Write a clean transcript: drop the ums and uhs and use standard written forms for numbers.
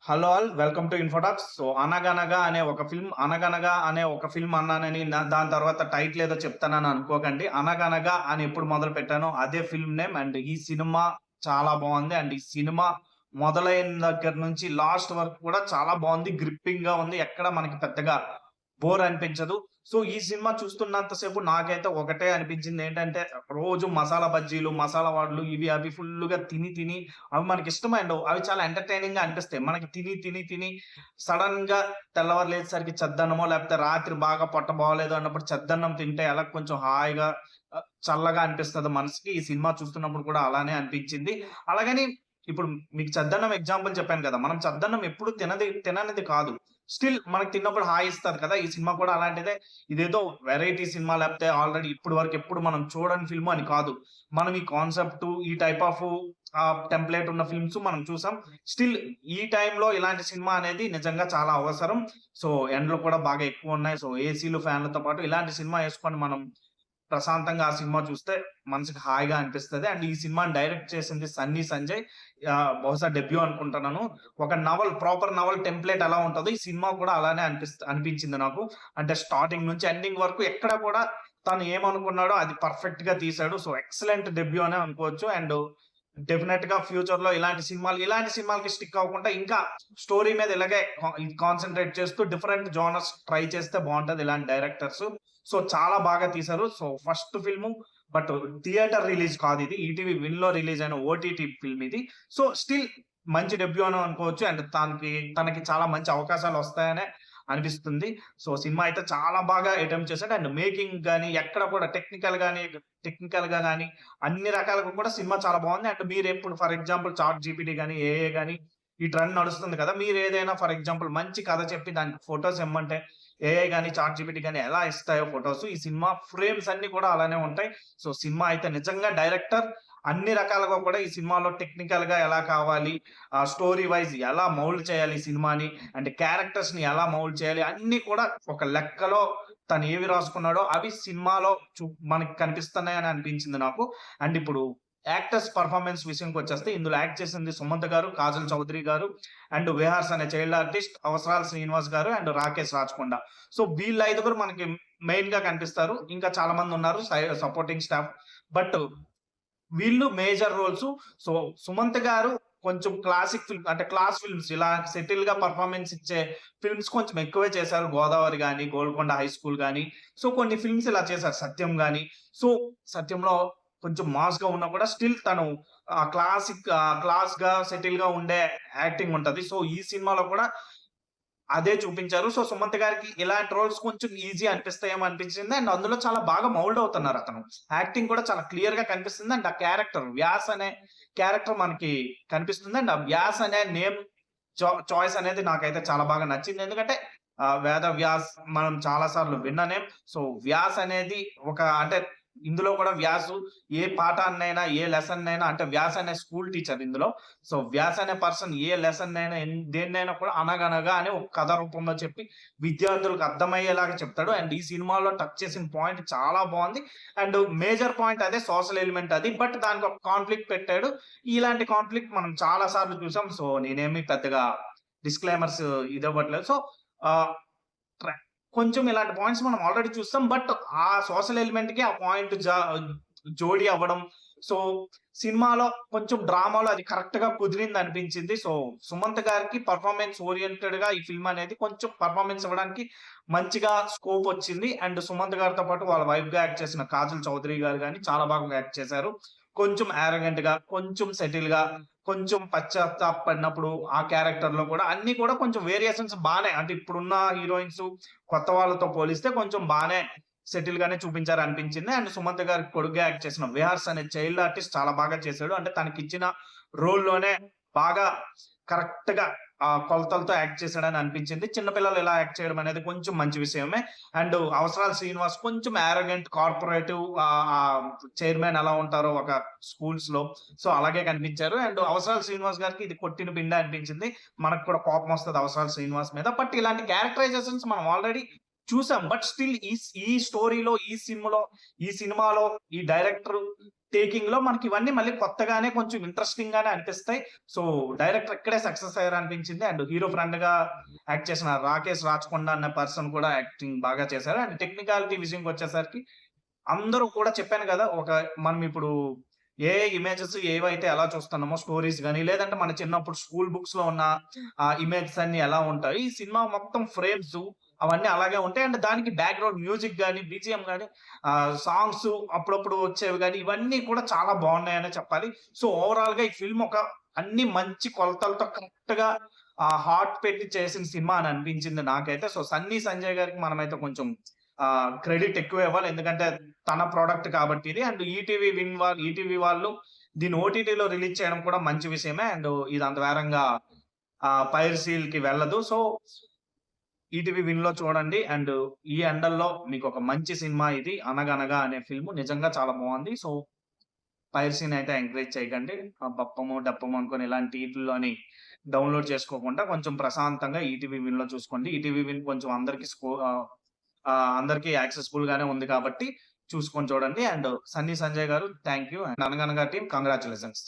Hello all welcome to ఇన్ఫోటాక్స్. So 'అనగనగా' అనే ఒక ఫిల్మ్ అన్నానని దాని తర్వాత టైటిల్ ఏదో చెప్తానని అనుకోకండి. 'అనగనగా' అని ఎప్పుడు మొదలుపెట్టానో అదే ఫిల్మ్ నేమ్. అండ్ ఈ సినిమా చాలా బావుంది. అండ్ ఈ సినిమా మొదలైన దగ్గర నుంచి లాస్ట్ వరకు కూడా చాలా బావుంది. గ్రిప్పింగ్‌గా ఉంది. ఎక్కడ మనకి పెద్దగా బోర్ అనిపించదు. సో ఈ సినిమా చూస్తున్నంత సేపు నాకైతే ఒకటే అనిపించింది ఏంటంటే, రోజు మసాలా బజ్జీలు, మసాలా వడలు ఇవి అవి ఫుల్లుగా తిని అవి మనకిష్టమైనవి. అవి చాలా ఎంటర్‌టైనింగ్‌గా అనిపిస్తాయి. మనకి తిని సడెన్‌గా తెల్లవారు లేచేసరికి చద్దన్నమో, లేకపోతే రాత్రి బాగా పొట్ట బాగోలేదు అన్నప్పుడు చద్దన్నం తింటే ఎలా కొంచెం హాయిగా చల్లగా అనిపిస్తది మనసుకి. ఈ సినిమా చూస్తున్నప్పుడు కూడా అలానే అనిపించింది. అలాగని ఇప్పుడు మీకు చద్దన్నం ఎగ్జాంపుల్ చెప్పాను కదా! మనం చద్దన్నం ఎప్పుడు తిననిది కాదు. స్టిల్ మనకు తిన్నప్పుడు హాయి ఇస్తది కదా! ఈ సినిమా కూడా అలాంటిదే. ఇదేదో వెరైటీ సినిమా లేకపోతే ఆల్రెడీ ఇప్పటి వరకు ఎప్పుడు మనం చూడని ఫిల్మ్ అని కాదు. మనం ఈ కాన్సెప్ట్, ఈ టైప్ ఆఫ్ టెంప్లేట్ ఉన్న ఫిల్మ్స్ మనం చూసాం. స్టిల్ ఈ టైంలో ఇలాంటి సినిమా అనేది నిజంగా చాలా అవసరం. సో ఎండలు కూడా బాగా ఎక్కువున్నాయి. సో ఏసీలు, ఫ్యాన్‌లతో పాటు ఇలాంటి సినిమా యేసుకొని మనం ప్రశాంతంగా ఆ సినిమా చూస్తే మనసుకి హాయిగా అనిపిస్తది. అండ్ ఈ సినిమాని డైరెక్ట్ చేసింది సన్నీ సంజయ్. బహుశా డెబ్యూ అనుకుంటున్నాను. ఒక ప్రాపర్ నవల్ టెంప్లేట్ ఎలా ఉంటదో ఈ సినిమా కూడా అలానే అనిపించింది నాకు. అంటే స్టార్టింగ్ నుంచి ఎండింగ్ వరకు ఎక్కడ కూడా తను ఏమనుకున్నాడో అది పర్ఫెక్ట్‌గా తీశాడు. సో ఎక్సలెంట్ డెబ్యూ అనే అనుకోవచ్చు. అండ్ డెఫినెట్‌గా ఫ్యూచర్‌లో ఇలాంటి సినిమాలకి స్టిక్ అవ్వకుండా ఇంకా స్టోరీ మీద ఇలాగే కాన్సంట్రేట్ చేస్తూ డిఫరెంట్ జోనర్స్ ట్రై చేస్తే బావుంటది ఇలాంటి డైరెక్టర్స్. సో చాలా బాగా తీశారు. So first film but theatre release కాదిది. ఈటీవీ విన్‌లో రిలీజ్ అయిన ఓటీటీ ఫిల్మ్ ఇది. సో స్టిల్ మంచి డెబ్యూ అని అనుకోవచ్చు. అండ్ తనకి చాలా మంచి అవకాశాలొస్తాయనే అనిపిస్తుంది. సో సినిమా అయితే చాలా బాగా అటెంప్ట్ చేశాడు. అండ్ మేకింగ్ గాని ఎక్కడ కూడా టెక్నికల్‌గా గాని అన్ని రకాలుగా కూడా సినిమా చాలా బావుంది. అండ్ మీరెప్పుడు ఫర్ ఎగ్జాంపుల్ చాట్ జీపీటీ గాని, ఏఐ గాని ఈ ట్రెండ్ నడుస్తుంది కదా! మీరేదైనా ఫర్ ఎగ్జాంపుల్ మంచి కథ చెప్పి దానికి ఫోటోస్ ఇమ్మంటే ఏఐ గాని, చాట్ జీపీటీ గాని ఎలా ఇస్తాయో ఫోటోస్ ఈ సినిమా ఫ్రేమ్స్ అన్నీ కూడా అలానే ఉంటాయి. సో సినిమా అయితే నిజంగా డైరెక్టర్ అన్ని రకాలుగా కూడా ఈ సినిమాలో టెక్నికల్‌గా ఎలా కావాలి, స్టోరీ వైస్ ఎలా మౌల్డ్ చేయాలి ఈ సినిమాని, అంటే క్యారెక్టర్స్‌ని ఎలా మౌల్డ్ చేయాలి అన్నీ కూడా ఒక లెక్కలో తను ఏవి రాసుకున్నాడో అవి సినిమాలో మనకి కనిపిస్తున్నాయని అనిపించింది నాకు. అండ్ ఇప్పుడు యాక్టర్స్ పెర్ఫార్మన్స్ విషయంకొచ్చేస్తే ఇందులో యాక్ట్ చేసింది సుమంత్ గారు, కాజల్ చౌదరి గారు అండ్ విహార్స్ అనే చైల్డ్ ఆర్టిస్ట్, అవసరాల శ్రీనివాస్ గారు అండ్ రాకేష్ రాచకొండ. సో వీళ్ళు ఐదుగురు మనకి మెయిన్‌గా కనిపిస్తారు. ఇంకా చాలా మందున్నారు సపోర్టింగ్ స్టాఫ్. బట్ వీళ్ళు మేజర్ రోల్స్. సో సుమంత్ గారు కొంచెం క్లాసిక్ ఫిల్మ్ అంటే క్లాస్ ఫిల్మ్స్ ఇలా సెటిల్‌గా పెర్ఫార్మన్స్ ఇచ్చే ఫిల్మ్స్ కొంచెం ఎక్కువే చేశారు. 'గోదావరి' గాని, 'గోల్కొండ హై స్కూల్' గాని, సో కొన్ని ఫిల్మ్స్ ఇలా చేశారు. 'సత్యం' గాని. సో 'సత్యంలో' కొంచెం మాస్‌గా ఉన్నా కూడా స్టిల్ తను క్లాస్‌గా సెటిల్‌గా ఉండే యాక్టింగ్ ఉంటది. సో ఈ సినిమాలో కూడా అదే చూపించారు. సో సుమంత్ గారికి ఇలాంటి రోల్స్ కొంచెం ఈజీ అనిపిస్తాయేమో అనిపించింది. అండ్ అందులో చాలా బాగా మౌల్డ్ అవుతున్నారతను. యాక్టింగ్ కూడా చాలా క్లియర్‌గా కనిపిస్తుంది. అండ్ ఆ క్యారెక్టర్ వ్యాస్ అనే క్యారెక్టర్ మనకి కనిపిస్తుంది. అండ్ ఆ వ్యాస్ అనే నేమ్ చాయిస్ అనేది నాకైతే చాలా బాగా నచ్చింది. ఎందుకంటే వేద వ్యాస్ మనం చాలా సార్లు విన్న నేమ్. సో వ్యాస్ అనేది అంటే ఇందులో కూడా వ్యాసు ఏ పాఠాన్నైనా, ఏ లెసన్‌నైనా అంటే వ్యాస్ అనే స్కూల్ టీచర్ ఇందులో. సో వ్యాస్ అనే పర్సన్ ఏ లెసన్‌నైనా దేన్నైనా కూడా అనగనగా అని ఒక కథ రూపంలో చెప్పి విద్యార్థులకు అర్థమయ్యేలాగా చెప్తాడు. అండ్ ఈ సినిమాలో టచ్ చేసిన పాయింట్ చాలా బావుంది. అండ్ మేజర్ పాయింట్ అదే సోషల్ ఎలిమెంట్ అది. బట్ దానికి ఒక కాన్ఫ్లిక్ట్ పెట్టాడు. ఇలాంటి కాన్ఫ్లిక్ట్ మనం చాలా సార్లు చూసాం. సో నేనేమి పెద్దగా డిస్క్లైమర్స్ ఇదవ్వట్లేదు. సో ఆహ్, ట్ర కొంచెం ఇలాంటి పాయింట్స్ మనం ఆల్రెడీ చూసాం. బట్ ఆ సోషల్ ఎలిమెంట్‌కి ఆ పాయింట్ జోడీ అవ్వడం. సో సినిమాలో కొంచెం డ్రామాలో అది కరెక్ట్‌గా కుదిరిందనిపించింది. సో సుమంత్ గారికి పెర్ఫార్మన్స్ ఓరియెంటెడ్‌గా ఈ ఫిల్మ్ అనేది కొంచెం పెర్ఫార్మన్స్ ఇవ్వడానికి మంచిగా స్కోప్ వచ్చింది. అండ్ సుమంత్ గారితో పాటు వాళ్ళ వైఫ్‌గా యాక్ట్ చేసిన కాజల్ చౌదరి గారు గాని చాలా బాగా యాక్ట్ చేశారు. కొంచెం యారగెంట్‌గా, కొంచెం సెటిల్‌గా, కొంచెం పశ్చాత్తాపపడినప్పుడు ఆ క్యారెక్టర్‌లో కూడా అన్నీ కూడా కొంచెం వేరియేషన్స్ బానే అంటే ఇప్పుడున్న హీరోయిన్స్ కొత్త వాళ్ళతో పోలిస్తే కొంచెం బానే సెటిల్ గానే చూపించారనిపించింది. అండ్ సుమంత్ గారి కొడుకుగా యాక్ట్ చేసిన విహార్స్ అనే చైల్డ్ ఆర్టిస్ట్ చాలా బాగా చేశాడు. అంటే తనకిచ్చిన రోల్‌లోనే బాగా కరెక్ట్‌గా కొలతలతో యాక్ట్ చేశాడని అనిపించింది. చిన్న పిల్లలు ఇలా యాక్ట్ చేయడం అనేది కొంచెం మంచి విషయమే. అండ్ అవసరాల శ్రీనివాస్ కొంచెం యారోగెంట్ కార్పొరేటివ్ చైర్మన్ ఎలా ఉంటారో ఒక స్కూల్స్‌లో సో అలాగే కనిపించారు. అండ్ అవసరాల శ్రీనివాస్ గారికి ఇది కొట్టిన పిండే అనిపించింది. మనకు కూడా కోపమొస్తది అవసరాల శ్రీనివాస్ మీద. బట్ ఇలాంటి క్యారెక్టరైజేషన్స్ మనం ఆల్రెడీ చూసాం. బట్ స్టిల్ ఈ స్టోరీలో, ఈ సినిమాలో ఈ డైరెక్టర్ టేకింగ్‌లో మనకి ఇవన్నీ మళ్ళీ కొత్తగానే కొంచెం ఇంట్రెస్టింగ్ గానే అనిపిస్తాయి. సో, డైరెక్టర్ ఇక్కడే సక్సెస్ అయ్యారనిపించింది. అండ్ హీరో ఫ్రెండ్‌గా యాక్ట్ చేసిన రాకేష్ రాచకొండ అనే పర్సన్ కూడా యాక్టింగ్ బాగా చేశారు. అండ్ టెక్నికాలిటీ విషయంకొచ్చేసరికి అందరూ కూడా చెప్పాను గదా! మనం ఇప్పుడు ఇమేజెస్ ఏవైతే ఎలా చూస్తున్నామో స్టోరీస్ గాని, లేదంటే మన చిన్నప్పుడు స్కూల్ బుక్స్‌లో ఉన్న ఇమేజెస్ అన్నీ ఎలా ఉంటాయి. ఈ సినిమా మొత్తం ఫ్రేమ్సు అవన్నీ అలాగే ఉంటాయి. అండ్ దానికి బ్యాక్‌గ్రౌండ్ మ్యూజిక్ గాని, బీజీఎం గాని, సాంగ్స్ అప్పుడప్పుడు వచ్చేవి గాని, ఇవన్నీ కూడా చాలా బాగున్నాయనే చెప్పాలి. సో, ఓవరాల్‌గా ఈ ఫిల్మ్ అన్ని మంచి కొలతలతో కరెక్ట్‌గా హార్ట్ పెట్టి చేసిన సినిమా అని అనిపించింది నాకైతే. సో, సన్నీ సంజయ్ గారికి మనమైతే కొంచెం క్రెడిట్ ఎక్కువే ఇవ్వాలి. ఎందుకంటే తన ప్రొడక్ట్ కాబట్టి ఇది. అండ్ ఈటీవీ వాళ్ళు దీన్ని ఓటీటీలో రిలీజ్ చేయడం కూడా మంచి విషయమే. అండ్ ఇది అంత వేరంగా పైరసీ‌లకి వెళ్ళదు. సో, ఈటీవీ విన్‌లో చూడండి. అండ్ ఈ ఎండల్లో మీకొక మంచి సినిమా ఇది 'అనగనగా' అనే ఫిల్మ్ నిజంగా చాలా బావుంది. సో, పైరసీ‌నైతే ఎంకరేజ్ చేయకండి. బప్పము, డప్పము అనుకోని ఇలాంటి ఈటిల్లోని డౌన్‌లోడ్ చేసుకోకుండా కొంచెం ప్రశాంతంగా ఈటీవీ విన్‌లో చూసుకోండి. ఈటీవీ విన్ కొంచెం అందరికి యాక్సెసిబుల్ గానే ఉంది కాబట్టి చూసుకొని చూడండి. అండ్ సన్నీ సంజయ్ గారు థాంక్ యూ. అండ్ 'అనగనగా' టీమ్ కంగ్రాచ్యులేషన్స్.